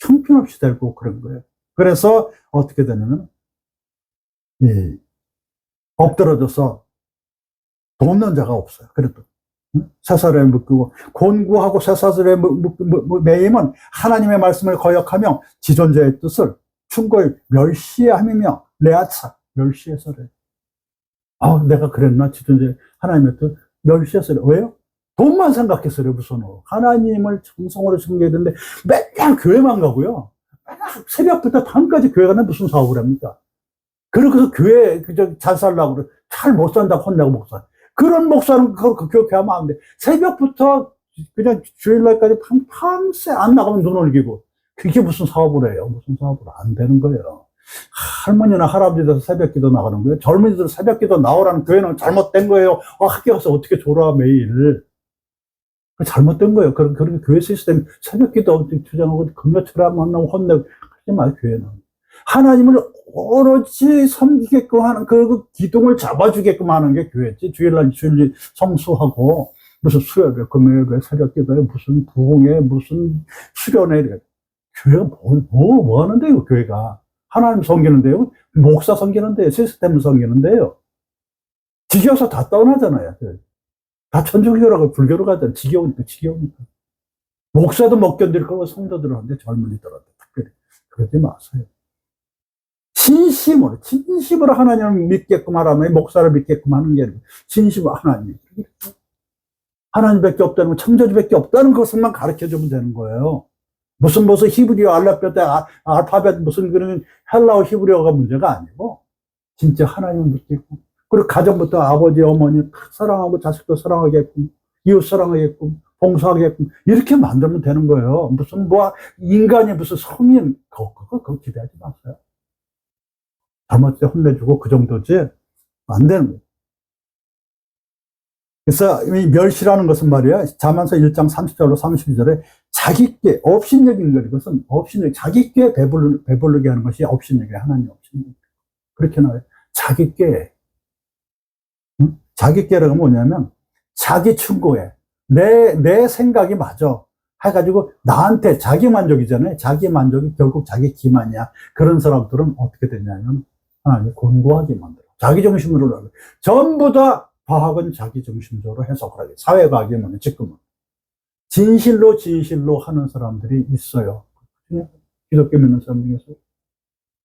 형편없이 살고 그런 거예요. 그래서 어떻게 되냐면, 엎드러져서 돕는 자가 없어요. 그래도. 쇠사슬에 묶고, 곤고하고 쇠사슬에 매임은 하나님의 말씀을 거역하며 지존자의 뜻을 충고를 멸시함이며 레아차, 멸시해서 그래. 내가 그랬나? 지존자 하나님의 뜻 멸시해서 그래. 왜요? 돈만 생각해서 그래. 무슨 하나님을 정성으로 섬겨야 되는데 맨날 교회만 가고요. 맨날 새벽부터 밤까지 교회 가는 무슨 사업을 합니까? 그러고서 교회 잘 살라고 그래. 잘 못 산다고 혼내고 목사. 그런 목사는 그 교회 하면 안 돼. 새벽부터 그냥 주일날까지 밤새 안 나가면 눈 올기고. 그게 무슨 사업을 해요? 무슨 사업을 안 되는 거예요. 할머니나 할아버지들 새벽 기도 나가는 거예요. 젊은이들 새벽 기도 나오라는 교회는 잘못된 거예요. 학교 가서 어떻게 졸아 매일. 잘못된 거예요. 그런 교회 시스템 새벽 기도 주장하고 금요철에 만나고 혼내고 하지 마요. 교회는. 하나님을 오로지 섬기게끔 하는 그 기둥을 잡아주게끔 하는 게 교회지. 주일 성수하고 무슨 수요일에 금요일에 새벽 기도에 무슨 부흥에 무슨 수련회 교회가 뭐 하는데요, 교회가. 하나님 섬기는데요, 목사 섬기는데요, 시스템을 섬기는데요. 지겨워서 다 떠나잖아요. 다 천주교라고 불교로 가잖아요. 지겨우니까. 목사도 못 견딜 거고 성도들은 하는데 젊은이들한테 특별히. 그러지 마세요. 진심으로 하나님을 믿게끔 하라면 목사를 믿게끔 하는 게 아니고, 진심으로 하나님밖에 없다는 거, 창조주밖에 없다는 것을만 가르쳐 주면 되는 거예요. 무슨 히브리어 알파벳 무슨 그런 헬라어 히브리어가 문제가 아니고 진짜 하나님을 믿겠고 그리고 가정부터 아버지 어머니 사랑하고 자식도 사랑하게끔 이웃 사랑하게끔 봉사하게끔 이렇게 만들면 되는 거예요. 무슨 인간이 무슨 성인 그거 기대하지 마세요. 잘못할 때 혼내주고 그 정도지 안 되는 거예요. 그래서 이 멸시라는 것은 말이야 잠언서 1장 30절로 32절에 자기께 업신여긴 것, 이것은 업신여기 자기께 배부르게 하는 것이 업신여기 하나님 업신여기 그렇게 나와요. 자기께 자기께라는 건 뭐냐면 자기 충고에 내 생각이 맞아 해가지고 나한테 자기 만족이잖아요. 자기 만족이 결국 자기 기만이야. 그런 사람들은 어떻게 되냐면 하나님 곤고하게 만들어 자기 중심으로 전부 다 과학은 자기 중심적으로 해석을 하게. 사회과학이 뭐냐, 지금은. 진실로 하는 사람들이 있어요. 기독교 믿는 사람 중에서.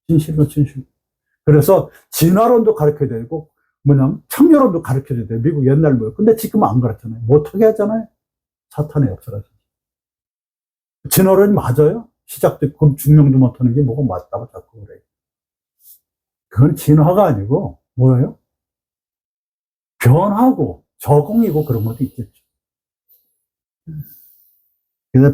진실로. 그래서 진화론도 가르쳐야 되고, 청교론도 가르쳐야 돼요. 미국 옛날 뭐예요. 근데 지금은 안 가르쳐요. 못하게 하잖아요. 사탄의 역사가. 진화론이 맞아요? 시작도 증명도 못하는 게 뭐가 맞다고 자꾸 그래요. 그건 진화가 아니고, 뭐예요? 변하고 적응이고 그런 것도 있겠죠. 그래서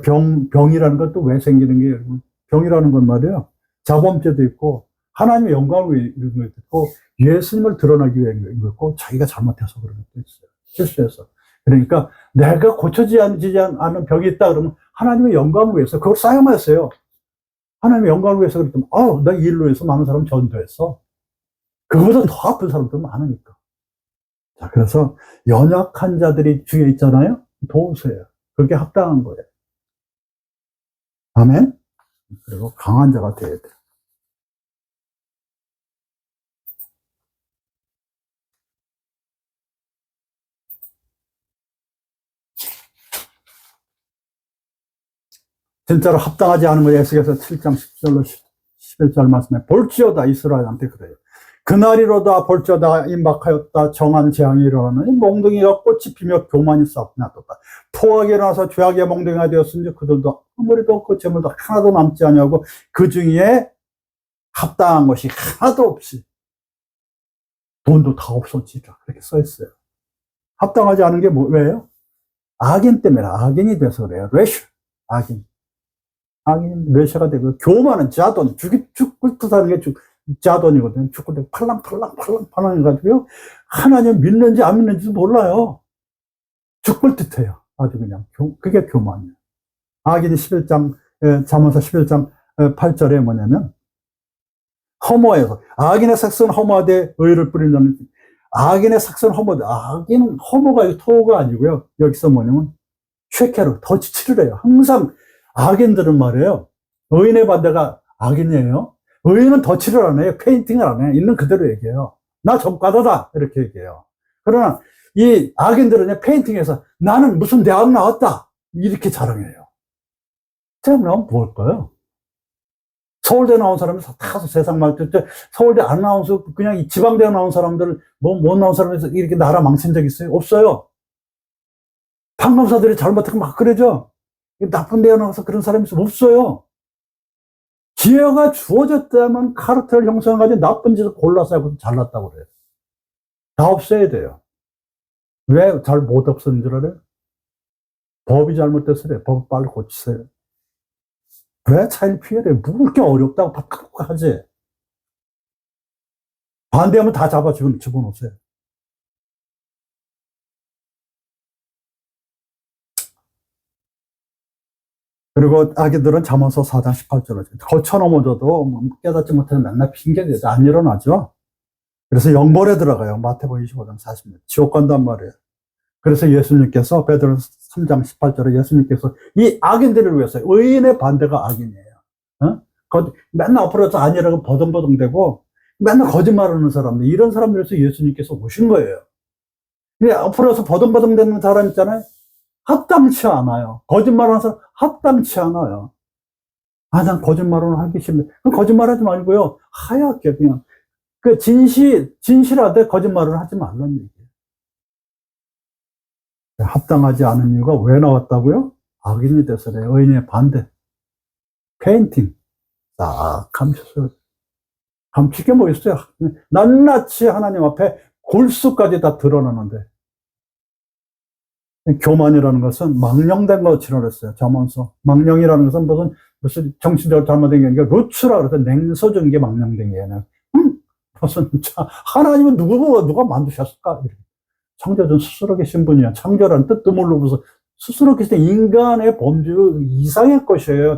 병이라는 것도 왜 생기는 게 여러분 병이라는 건 말이에요. 자범죄도 있고 하나님의 영광을 위해 이런 것도 있고 예수님을 드러나기 위해 이런 것도 있고 자기가 잘못해서 그런 것도 있어요. 실수해서. 그러니까 내가 고쳐지지 않는 병이 있다 그러면 하나님의 영광을 위해서 그걸 쌓여놨어요. 하나님의 영광을 위해서 그랬더니 나 이 일로 해서 많은 사람 전도했어. 그거보다 더 아픈 사람들 많으니까. 자, 그래서 연약한 자들이 주위에 있잖아요. 도우세요. 그게 합당한 거예요. 아멘. 그리고 강한 자가 되어야 돼요. 진짜로 합당하지 않은 거예요. 에스겔서 7장 10절로 11절 말씀에 볼지어다 이스라엘한테 그래요. 그날이로다 볼지어다 임박하였다 정한 재앙이 일어나니 몽둥이가 꽃이 피며 교만이 싹 놔뒀다. 포악에 일어나서 죄악의 몽둥이가 되었으니 그들도 아무리도 그 재물도 하나도 남지 아니하고 그 중에 합당한 것이 하나도 없이 돈도 다 없어지라 그렇게 써 있어요. 합당하지 않은 게 왜요? 악인 때문에 악인이 돼서 그래요. 레슈 악인 레슈가 되고 교만은 자돈 죽을 듯 하는 게 자돈이거든요. 죽을 때 팔랑팔랑 해가지고요. 하나님 믿는지 안 믿는지도 몰라요. 죽을 듯해요. 아주 그냥. 그게 교만이에요. 악인이 11장, 잠언서 11장 8절에 뭐냐면, 허무해서, 악인의 색소는 허무하되 의를 뿌리는 악인의 색소는 허무하되, 악인은 허무가 토가 아니고요. 여기서 뭐냐면, 쉐케로, 덧칠을 해요. 항상 악인들은 말이에요. 의인의 반대가 악인이에요. 의인은 덧칠을 안 해요. 페인팅을 안 해요. 있는 그대로 얘기해요. 나 전과자다. 이렇게 얘기해요. 그러나 이 악인들은 페인팅해서 나는 무슨 대학 나왔다. 이렇게 자랑해요. 대학 나오면 뭘까요? 서울대 나온 사람이 다 세상 말때 서울대 안 나와서 그냥 이 지방대학 나온 사람들 못 나온 사람에서 이렇게 나라 망친 적 있어요? 없어요. 판검사들이 잘못하고 막 그러죠. 나쁜 대학 나와서 그런 사람이 없어요. 기회가 주어졌다면 카르텔 형성해가지고 나쁜 짓을 골라서 하고 잘났다고 그래요. 다 없애야 돼요. 왜 잘 못 없애는 줄 알아요? 법이 잘못돼서 그래요. 법 빨리 고치세요. 왜 차일 피해래? 뭐 그렇게 어렵다고 답답하고 하지? 반대하면 다 잡아 집어넣으세요. 그리고 아기들은 잠언서 4장 18절에 거쳐 넘어져도 깨닫지 못해서 맨날 핑계대죠. 안 일어나죠. 그래서 영벌에 들어가요. 마태복음 25장 40절. 지옥 간단 말이에요. 그래서 예수님께서 베드로 3장 18절에 예수님께서 이 악인들을 위해서 의인의 반대가 악인이에요. 어? 맨날 앞으로서 아니라고 버둥버둥대고 맨날 거짓말하는 사람들 이런 사람들에서 예수님께서 오신 거예요. 근데 앞으로서 버둥버둥대는 사람 있잖아요. 합당치 않아요. 거짓말하는 사람 합당치 않아요. 난 거짓말은 하기 싫은데 거짓말하지 말고요. 하얗게 그냥 진실하되 거짓말을 하지 말라는 얘기예요. 합당하지 않은 이유가 왜 나왔다고요? 악인이 돼서래요. 의인의 반대. 페인팅. 딱 감출 게 뭐 있어요? 낱낱이 하나님 앞에 골수까지 다 드러나는데. 교만이라는 것은 망령된 것이라고 했어요. 잠언서. 망령이라는 것은 무슨 정신적으로 잘못된 게 아니라 루츠라 그래서 냉소적인 게 망령된 게 아니라 무슨 하나님은 누가 만드셨을까? 창조주는 스스로 계신 분이야. 창조라는 뜻도 모르고서 스스로 계신 인간의 범죄 이상의 것이에요.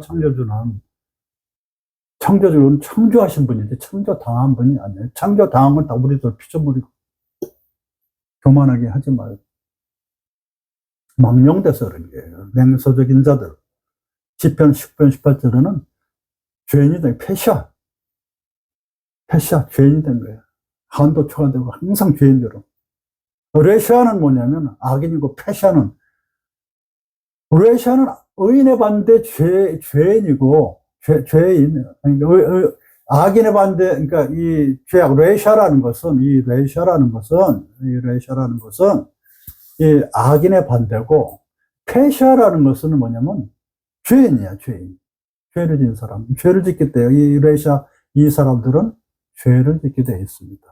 창조주는 창조하신 분인데 창조당한 분이 아니에요. 창조당한 건 다 우리들 피조물이고 교만하게 하지 말고 망령돼서 그런 거예요. 냉소적인 자들. 시편 10편 18절에는 죄인이 된 패샤 죄인이 된 거예요. 한도 초과되고 항상 죄인대로. 레샤는 뭐냐면 악인이고 패샤는 의인의 반대 죄인이고 죄인 그러니까 악인의 반대 그러니까 이 죄악 레샤라는 것은 이 악인의 반대고 패샤라는 것은 뭐냐면 죄인이야. 죄를 지은 사람 죄를 짓게 돼요. 이 레샤 이 사람들은 죄를 짓게 되어 있습니다.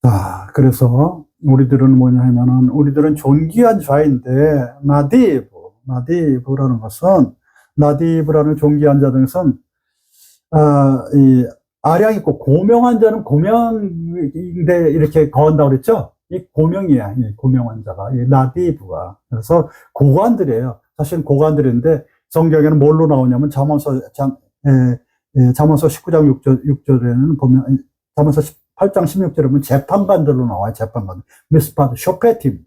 자, 그래서 우리들은 뭐냐면은 우리들은 존귀한 자인데 나디브라는 존귀한 자 등은 이 아량 있고 고명한 자는 고명인데 이렇게 거한다고 그랬죠? 이 고명이야, 이 고명한 자가 이 나디브가. 그래서 고관들이에요. 사실 고관들인데 성경에는 뭘로 나오냐면 잠언서 19장 6절에는 보면 잠언서 8장 16절에 보면 재판관들로 나와요. 재판관. 미스파드, 쇼페팀.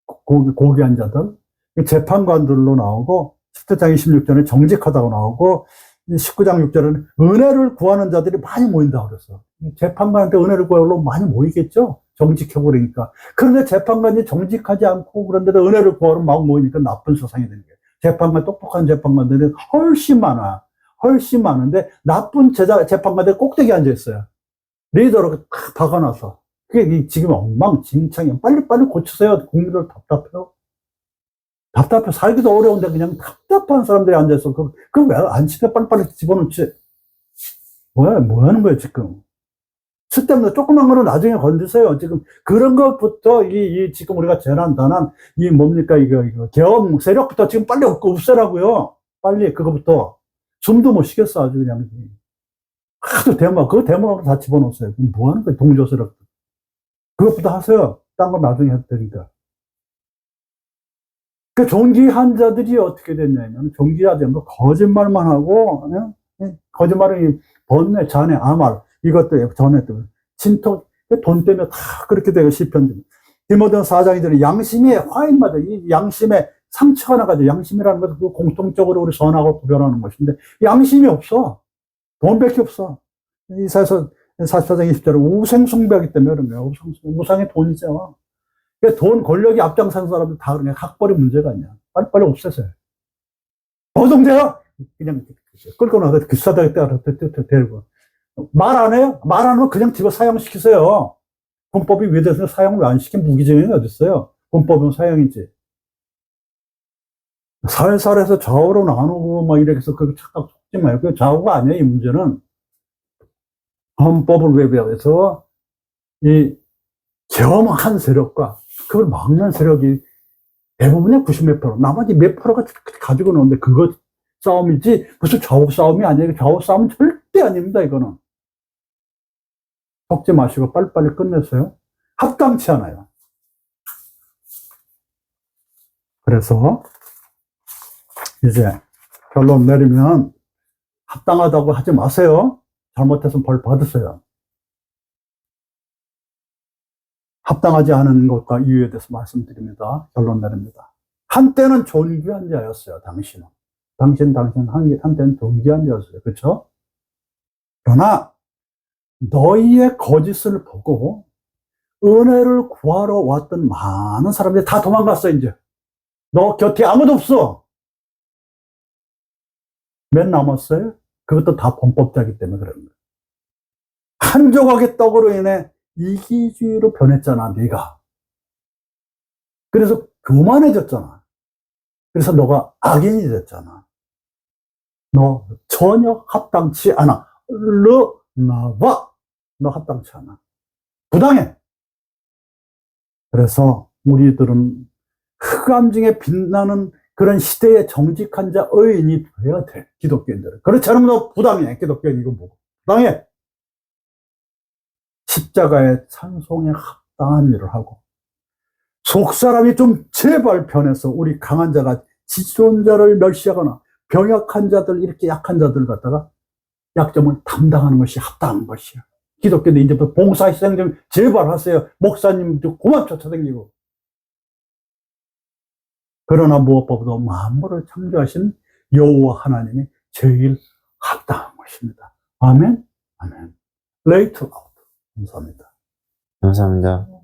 고귀한 자들. 재판관들로 나오고 17장 26절에 정직하다고 나오고 19장 6절에는 은혜를 구하는 자들이 많이 모인다고 그랬어. 재판관한테 은혜를 구하려고 많이 모이겠죠? 정직해버리니까. 그런데 재판관이 정직하지 않고 그런데도 은혜를 구하러 막 모이니까 나쁜 세상이 되는 거예요. 재판관, 똑똑한 재판관들이 훨씬 많아. 훨씬 많은데 나쁜 재판관들이 꼭대기에 앉아있어요. 리더로 탁 박아놔서. 그게 지금 엉망진창이에요. 빨리빨리 고치세요. 국민들 답답해요. 답답해. 살기도 어려운데 그냥 답답한 사람들이 앉아있어. 그거 왜 안 집에 빨리빨리 집어넣지? 뭐 하는 거예요, 지금? 쓸데없는 조그만 거는 나중에 건드세요. 지금 그런 것부터 지금 우리가 재난단한 뭡니까, 이거 계엄 세력부터 지금 빨리 없애라고요. 빨리 그거부터. 숨도 못 쉬겠어, 아주 그냥. 하도 그 대모하고 다 집어넣었어요. 뭐 하는 거예요, 동조세력. 그것부터 하세요. 딴 건 나중에 해도 되니까. 그 종기한 자들이 어떻게 됐냐면, 종기하지 않고 거짓말만 하고, 거짓말을 번뇌, 잔해, 아말, 이것도 전에 또, 진토, 돈 때문에 다 그렇게 되고, 시편. 디모데후서 4장이들은 양심이 화인마다, 이 양심에 상처가 나가지고, 양심이라는 것은 그 공통적으로 우리 선하고 구별하는 것인데, 양심이 없어. 돈밖에 없어. 이사야서 44장 20절에 우상숭배하기 때문에 그런 거야. 우상이 돈이죠. 돈, 권력이 앞장서는 사람들 다 그냥 학벌이 문제가 아니야. 빨리빨리 없애세요. 노동자야! 그냥 끌고 나가서 비싸다고 데리고. 말 안 해요? 말 안 하면 그냥 집어 사형시키세요. 헌법이 왜 돼서 사형을 왜 안 시킨 무기징역이 어딨어요? 헌법은 사형이지. 살살해서 좌우로 나누고 막 이렇게 해서 그렇게 착각 속지 말고 좌우가 아니에요, 이 문제는. 헌법을 외부해서 이 겸한 세력과 그걸 막는 세력이 대부분의 90몇 프로, 나머지 몇 프로가 가지고 노는데 그거 싸움이지 무슨 좌우 싸움이 아니에요. 좌우 싸움은 절대 아닙니다, 이거는. 속지 마시고 빨리빨리 끝내세요. 합당치 않아요. 그래서 이제 결론 내리면 합당하다고 하지 마세요. 잘못해서 벌 받으세요. 합당하지 않은 것과 이유에 대해서 말씀드립니다. 결론 내립니다. 한때는 존귀한 자였어요, 당신은. 한때는 존귀한 자였어요. 그렇죠? 그러나 너희의 거짓을 보고 은혜를 구하러 왔던 많은 사람들이 다 도망갔어, 이제. 너 곁에 아무도 없어. 몇 남았어요? 그것도 다 범법자이기 때문에 그런 거예요. 한 조각의 떡으로 인해 이기주의로 변했잖아, 네가. 그래서 교만해졌잖아. 그래서 너가 악인이 됐잖아. 너 전혀 합당치 않아. 나와. 너 합당치 않아. 부당해. 그래서 우리들은 흑암중에 빛나는 그런 시대의 정직한 자, 의인이 되어야 돼. 기독교인들은. 그렇지 않으면 너 부당해. 기독교인 이거 뭐고. 부당해. 십자가의 찬송에 합당한 일을 하고 속사람이 좀 제발 변해서 우리 강한 자가 지존자를 멸시하거나 병약한 자들, 이렇게 약한 자들 갖다가 약점을 담당하는 것이 합당한 것이야. 기독교도 이제부터 봉사희생 좀 제발 하세요. 목사님도 그만 쫓아다니고. 그러나 무엇보다도 만물을 창조하신 여호와 하나님이 제일 합당한 것입니다. 아멘. 아멘. 레이트 아웃. 감사합니다. 감사합니다.